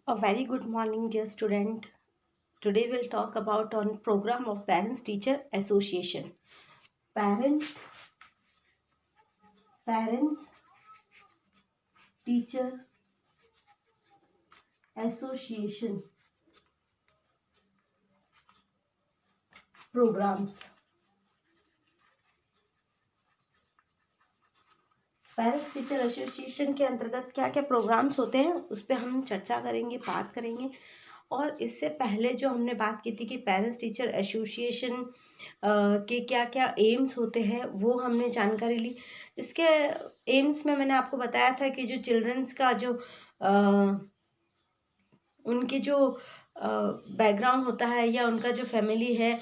A very good morning, dear student. Today we'll talk about on program of Parents Teacher Association. Parent Parents Teacher Association programs. Parents teacher association के अंतर्गत क्या क्या programmes होते हैं उस पर हम चर्चा करेंगे, बात करेंगे। और इससे पहले जो हमने बात की थी कि पेरेंट्स टीचर एसोसिएशन के क्या क्या एम्स होते हैं वो हमने जानकारी ली। इसके एम्स में मैंने आपको बताया था कि जो चिल्ड्रंस का जो उनके जो बैकग्राउंड होता है या उनका जो फैमिली है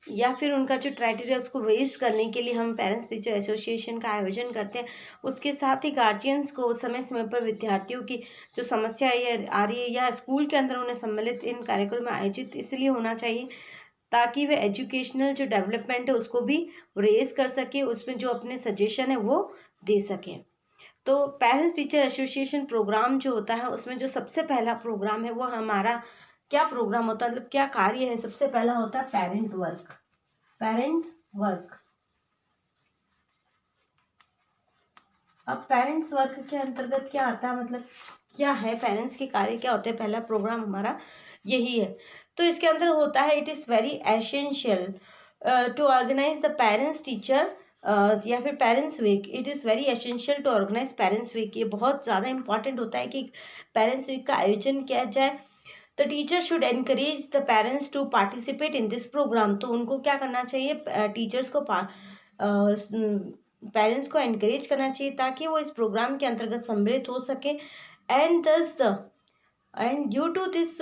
या फिर उनका जो क्राइटेरिया उसको रेज करने के लिए हम पेरेंट्स टीचर एसोसिएशन का आयोजन करते हैं। उसके साथ ही गार्जियंस को समय समय पर विद्यार्थियों की जो समस्या आ रही है या स्कूल के अंदर उन्हें सम्मिलित इन कार्यक्रम में आयोजित इसलिए होना चाहिए ताकि वे एजुकेशनल जो डेवलपमेंट है उसको भी रेज कर सके, उसमें जो अपने सजेशन है वो दे सकें। तो पेरेंट्स टीचर एसोसिएशन प्रोग्राम जो होता है उसमें जो सबसे पहला प्रोग्राम है वो हमारा क्या प्रोग्राम होता है, मतलब क्या कार्य है। सबसे पहला होता है पेरेंट्स वर्क। अब पेरेंट्स वर्क के अंतर्गत क्या आता है, मतलब क्या है पेरेंट्स के कार्य क्या होते हैं, पहला प्रोग्राम हमारा यही है। तो इसके अंदर होता है it is very essential to organize the parents teacher या फिर parents week. It is very essential to organize parents week. ये बहुत ज़्यादा इंपॉर्टेंट होता है कि पेरेंट्स वीक का आयोजन किया जाए। The teacher should encourage the parents to participate in this program. तो उनको क्या करना चाहिए, टीचर्स को पेरेंट्स को एनकरेज करना चाहिए ताकि वो इस प्रोग्राम के अंतर्गत सम्मिलित हो सके। And thus the end due to this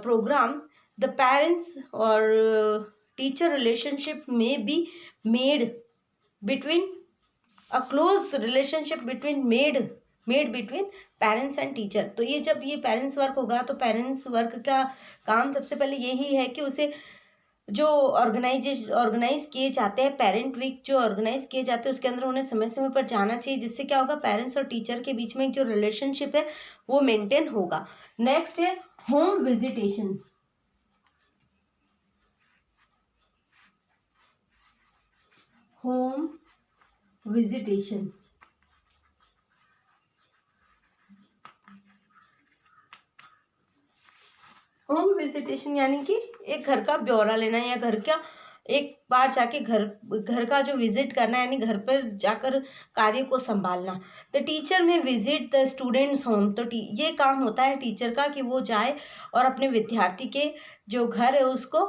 program the parents और टीचर रिलेशनशिप में be made between a close relationship between made between parents and teacher. तो ये जब ये पेरेंट्स वर्क होगा तो पेरेंट्स वर्क का काम सबसे पहले यही है कि उसे जो ऑर्गेनाइज किए जाते हैं, पेरेंट वीक जो ऑर्गेनाइज किए जाते हैं उसके अंदर उन्हें समय समय पर जाना चाहिए, जिससे क्या होगा पेरेंट्स और टीचर के बीच में जो रिलेशनशिप है वो मेंटेन होगा। नेक्स्ट है home visitation. Home visitation home visitation यानी कि एक घर का ब्यौरा लेना या घर का एक बार जाके घर का जो विजिट करना, यानी घर पर जाकर कार्य को संभालना। द टीचर में विजिट द स्टूडेंट्स होम। तो ये काम होता है टीचर का कि वो जाए और अपने विद्यार्थी के जो घर है उसको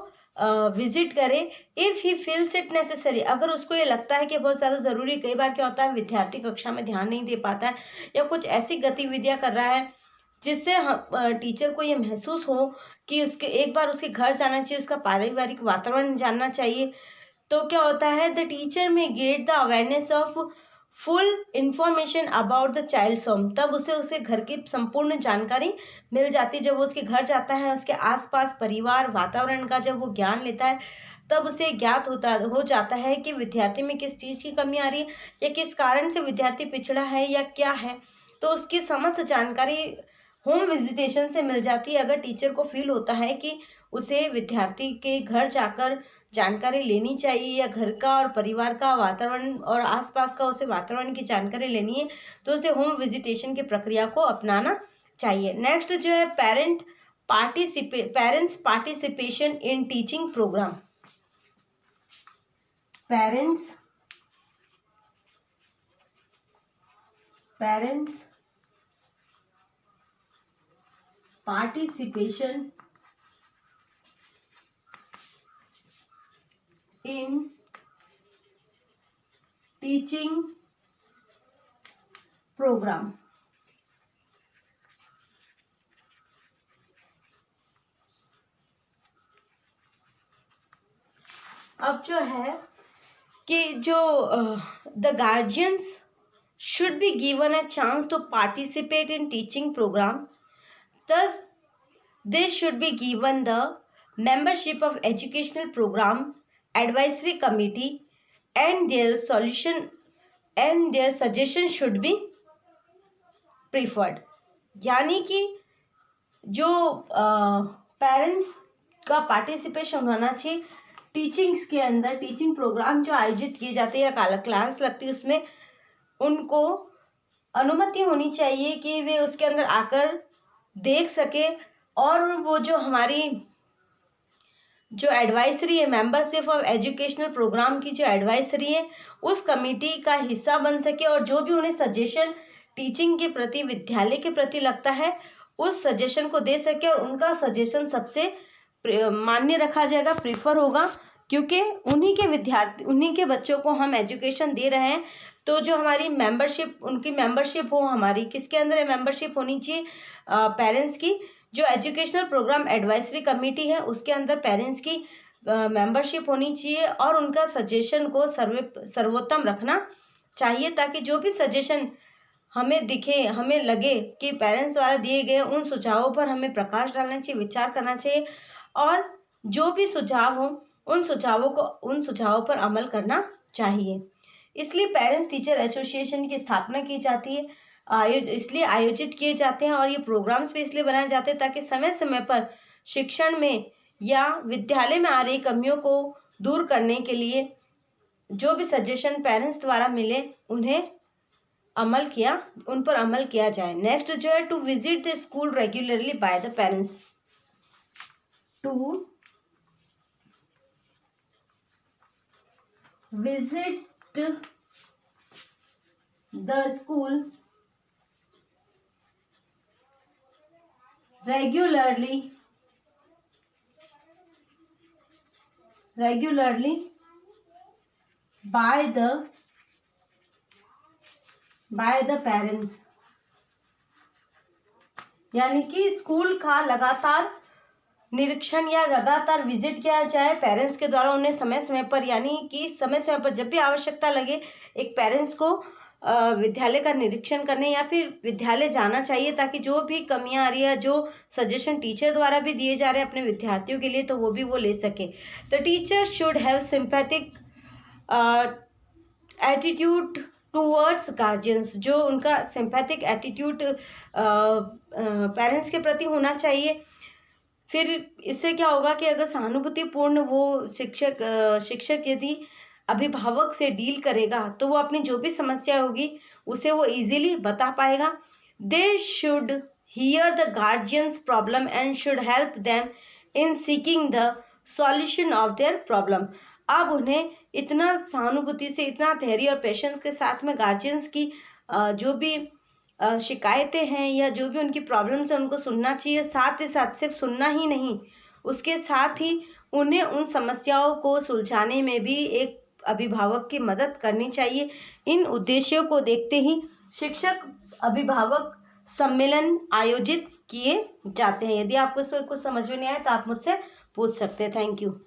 विजिट करे। If he feels it necessary, अगर उसको ये लगता है कि बहुत ज़्यादा ज़रूरी। कई बार क्या होता है विद्यार्थी कक्षा में ध्यान नहीं दे पाता है या कुछ ऐसी गतिविधियां कर रहा है जिससे टीचर को ये महसूस हो कि उसके एक बार उसके घर जाना चाहिए, उसका पारिवारिक वातावरण जानना चाहिए। तो क्या होता है the teacher may get the awareness of full information about the child's home. तब उसे घर की संपूर्ण जानकारी मिल जाती है। जब वो उसके घर जाता है उसके आसपास परिवार वातावरण का जब वो ज्ञान लेता है तब उसे ज्ञात हो जाता है कि विद्यार्थी में किस चीज़ की कमी आ रही है या किस कारण से विद्यार्थी पिछड़ा है या क्या है। तो उसकी समस्त जानकारी होम विजिटेशन से मिल जाती है। अगर टीचर को फील होता है कि उसे विद्यार्थी के घर जाकर जानकारी लेनी चाहिए या घर का और परिवार का वातावरण और आसपास का उसे वातावरण की जानकारी लेनी है तो उसे होम विजिटेशन की प्रक्रिया को अपनाना चाहिए। नेक्स्ट जो है parents participation in teaching program. Parents participation in teaching program। अब जो है कि जो the guardians should be given a chance to participate in teaching program. Thus, they should be given the membership of educational program advisory committee and their suggestion should be preferred। यानी कि जो parents का participation होना चाहिए teachings के अंदर, teaching programme जो आयोजित किए जाते हैं या क्लास लगती है उसमें उनको अनुमति होनी चाहिए कि वे उसके अंदर आकर देख सके। और वो जो हमारी जो एडवाइजरी है, मेंबरशिप ऑफ एजुकेशनल प्रोग्राम की जो एडवाइजरी है, उस कमेटी का हिस्सा बन सके और जो भी उन्हें सजेशन टीचिंग के प्रति, विद्यालय के प्रति लगता है उस सजेशन को दे सके और उनका सजेशन सबसे मान्य रखा जाएगा, प्रीफर होगा, क्योंकि उन्हीं के विद्यार्थी, उन्हीं के बच्चों को हम एजुकेशन दे रहे हैं। तो जो हमारी मेंबरशिप, उनकी मेंबरशिप हो, हमारी किसके अंदर मेंबरशिप होनी चाहिए, पेरेंट्स की। जो एजुकेशनल प्रोग्राम एडवाइजरी कमेटी है उसके अंदर पेरेंट्स की मेंबरशिप होनी चाहिए और उनका सजेशन को सर्वोत्तम रखना चाहिए, ताकि जो भी सजेशन हमें दिखे, हमें लगे कि पेरेंट्स द्वारा दिए गए उन सुझावों पर हमें प्रकाश डालना चाहिए, विचार करना चाहिए और जो भी सुझाव हो उन सुझावों पर अमल करना चाहिए। इसलिए पेरेंट्स टीचर एसोसिएशन की स्थापना की जाती है, इसलिए आयोजित किए जाते हैं और ये प्रोग्राम्स भी इसलिए बनाए जाते हैं ताकि समय समय पर शिक्षण में या विद्यालय में आ रही कमियों को दूर करने के लिए जो भी सजेशन पेरेंट्स द्वारा मिले उन पर अमल किया जाए। नेक्स्ट जो है, to visit the school regularly by the parents. To visit the school regularly by the parents, यानी कि स्कूल का लगातार निरीक्षण या लगातार विजिट किया जाए पेरेंट्स के द्वारा। उन्हें समय समय पर, यानी कि समय समय पर जब भी आवश्यकता लगे एक पेरेंट्स को विद्यालय का निरीक्षण करने या फिर विद्यालय जाना चाहिए, ताकि जो भी कमियां आ रही है, जो सजेशन टीचर द्वारा भी दिए जा रहे हैं अपने विद्यार्थियों के लिए, तो वो भी वो ले सके। The teacher should have sympathetic attitude towards guardians, जो उनका सिंपैथिक एटीट्यूड पेरेंट्स के प्रति होना चाहिए। फिर इससे क्या होगा कि अगर सहानुभूतिपूर्ण वो शिक्षक यदि अभिभावक से डील करेगा तो वो अपनी जो भी समस्या होगी उसे वो इजीली बता पाएगा। They should hear the guardians problem and should help them in seeking the solution of their problem. अब उन्हें इतना सहानुभूति से, इतना धैर्य और पेशेंस के साथ में गार्जियंस की जो भी शिकायतें हैं या जो भी उनकी प्रॉब्लम्स हैं उनको सुनना चाहिए। साथ ही साथ सिर्फ सुनना ही नहीं, उसके साथ ही उन्हें उन समस्याओं को सुलझाने में भी एक अभिभावक की मदद करनी चाहिए। इन उद्देश्यों को देखते ही शिक्षक अभिभावक सम्मेलन आयोजित किए जाते हैं। यदि आपको इसमें कुछ समझ में नहीं आया तो आप मुझसे पूछ सकते हैं। Thank you.